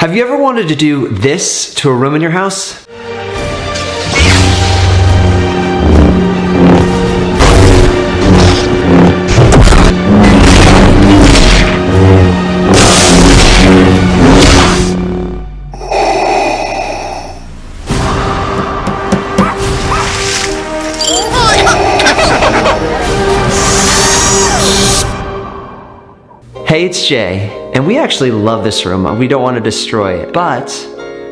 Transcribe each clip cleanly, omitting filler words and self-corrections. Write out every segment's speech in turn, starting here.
Have you ever wanted to do this to a room in your house? Hey, it's Jay, and we actually love this room. We don't want to destroy it, but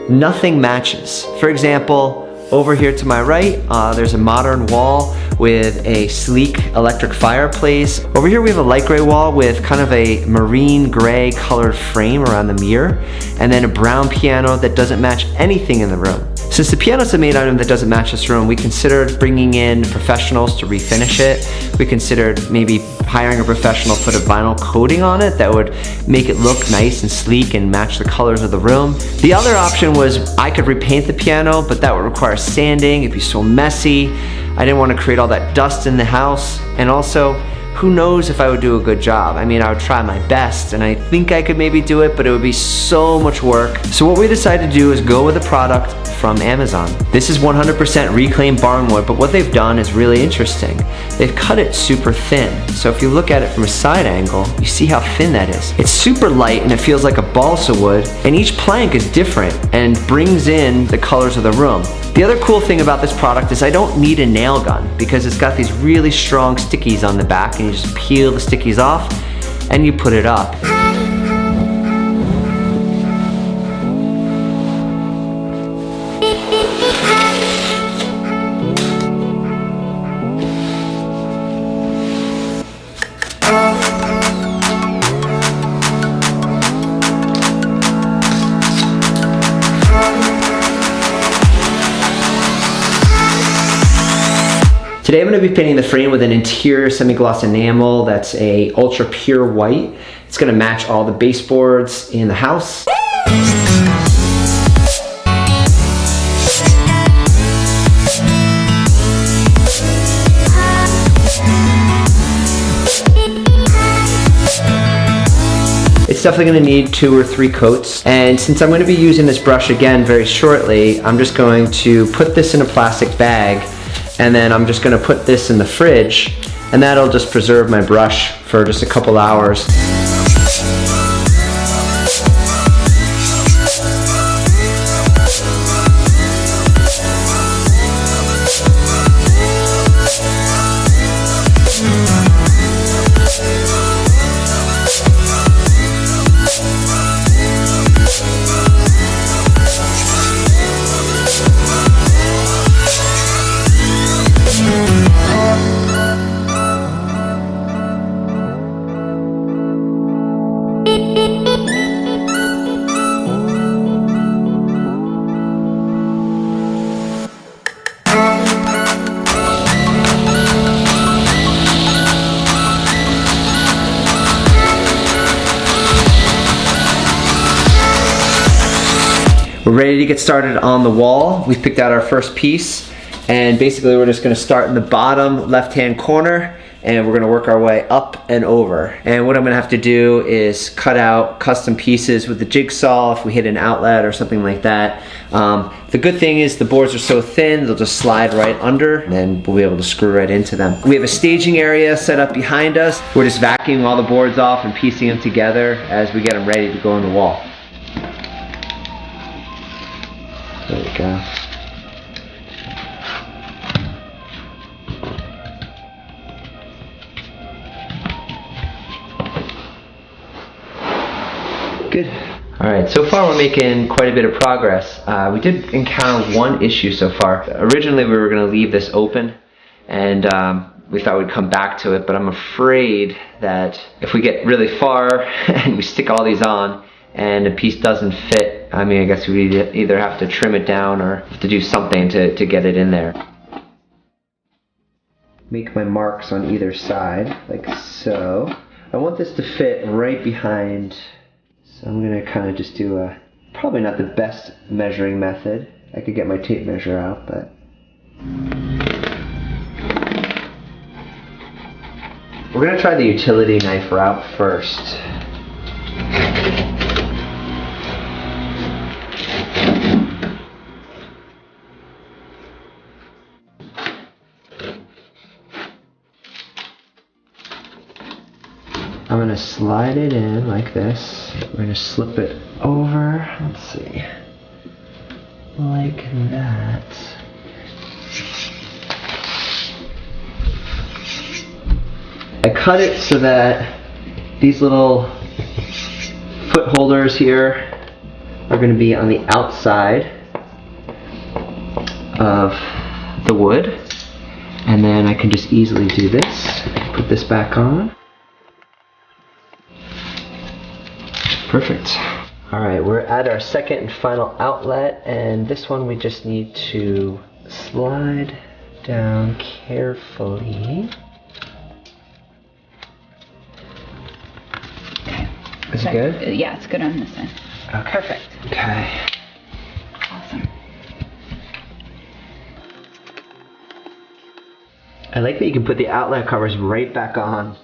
nothing matches. For example, over here to my right, there's a modern wall with a sleek electric fireplace. Over here we have a light gray wall with kind of a marine gray colored frame around the mirror, and then a brown piano that doesn't match anything in the room. Since the piano's a main item that doesn't match this room, we considered bringing in professionals to refinish it. We considered maybe hiring a professional to put a vinyl coating on it that would make it look nice and sleek and match the colors of the room. The other option was I could repaint the piano, but that would require sanding. It'd be so messy. I didn't want to create all that dust in the house, and also, who knows if I would do a good job. I mean, I would try my best, and I think I could maybe do it, but it would be so much work. So what we decided to do is go with a product from Amazon. This is 100% reclaimed barnwood, but what they've done is really interesting. They've cut it super thin. So if you look at it from a side angle, you see how thin that is. It's super light and it feels like a balsa wood, and each plank is different and brings in the colors of the room. The other cool thing about this product is I don't need a nail gun because it's got these really strong stickies on the back, and you just peel the stickies off and you put it up. Today I'm going to be painting the frame with an interior semi-gloss enamel that's a ultra pure white. It's going to match all the baseboards in the house. It's definitely going to need 2 or 3 coats, and since I'm going to be using this brush again very shortly, I'm just going to put this in a plastic bag, and then I'm just going to put this in the fridge, and that'll just preserve my brush for just a couple hours. We're ready to get started on the wall. We've picked out our first piece, and basically we're just going to start in the bottom left-hand corner, and we're going to work our way up and over. And what I'm going to have to do is cut out custom pieces with the jigsaw if we hit an outlet or something like that. The good thing is the boards are so thin, they'll just slide right under, and then we'll be able to screw right into them. We have a staging area set up behind us. We're just vacuuming all the boards off and piecing them together as we get them ready to go on the wall. There we go. Good. Alright, so far we're making quite a bit of progress. We did encounter one issue so far. Originally we were going to leave this open, and we thought we'd come back to it, but I'm afraid that if we get really far and we stick all these on and a piece doesn't fit, I mean, I guess we either have to trim it down or have to do something to get it in there. Make my marks on either side, like so. I want this to fit right behind, so I'm going to kind of just do a, probably not the best measuring method. I could get my tape measure out, but... We're going to try the utility knife route first. slide it in like this. We're gonna slip it over, let's see, like that. I cut it so that these little foot holders here are going to be on the outside of the wood, and then I can just easily do this. Put this back on. Perfect. Alright, we're at our second and final outlet, and this one we just need to slide down carefully. Is it good? Yeah, it's good on this end. Okay. Perfect. Okay. Awesome. I like that you can put the outlet covers right back on.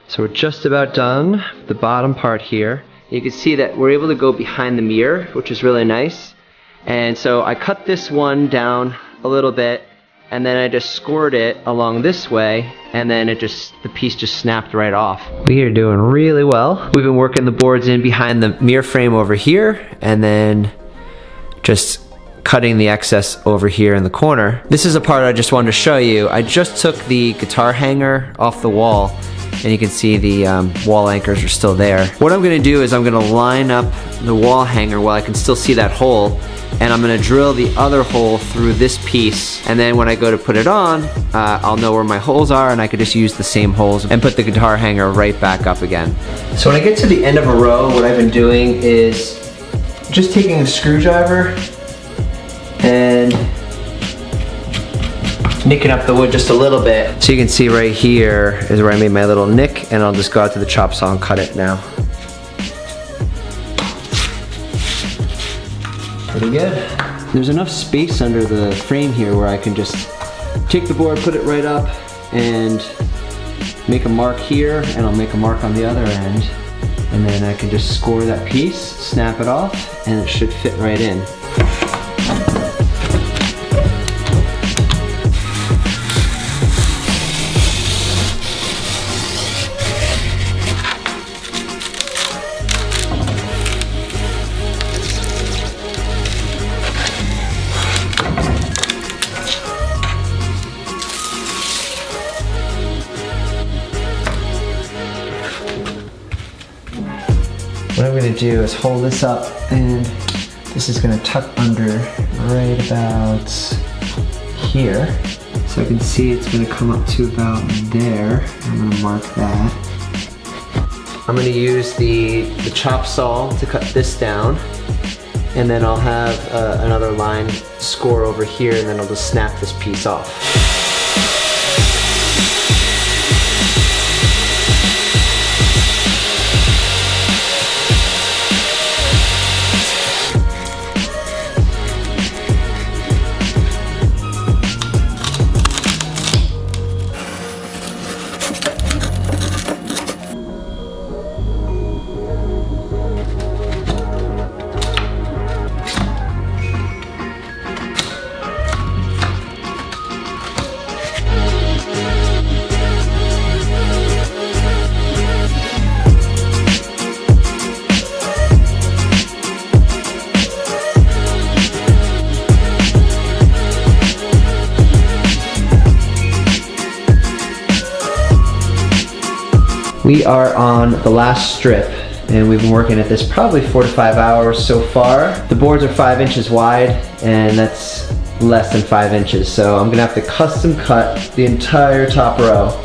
So we're just about done with the bottom part here. You can see that we're able to go behind the mirror, which is really nice. And so I cut this one down a little bit, and then I just scored it along this way, and then the piece just snapped right off. We are doing really well. We've been working the boards in behind the mirror frame over here, and then just cutting the excess over here in the corner. This is a part I just wanted to show you. I just took the guitar hanger off the wall, and you can see the wall anchors are still there. What I'm gonna do is I'm gonna line up the wall hanger while I can still see that hole, and I'm gonna drill the other hole through this piece, and then when I go to put it on, I'll know where my holes are, and I could just use the same holes and put the guitar hanger right back up again. So when I get to the end of a row, what I've been doing is just taking a screwdriver and nicking up the wood just a little bit. So you can see right here is where I made my little nick, and I'll just go out to the chop saw and cut it now. Pretty good. There's enough space under the frame here where I can just take the board, put it right up, and make a mark here, and I'll make a mark on the other end. And then I can just score that piece, snap it off, and it should fit right in. What I'm going to do is hold this up, and this is going to tuck under right about here. So I can see it's going to come up to about there. I'm going to mark that. I'm going to use the chop saw to cut this down, and then I'll have another line score over here, and then I'll just snap this piece off. We are on the last strip, and we've been working at this probably 4 to 5 hours so far. The boards are 5 inches wide, and that's less than 5 inches, so I'm gonna have to custom cut the entire top row.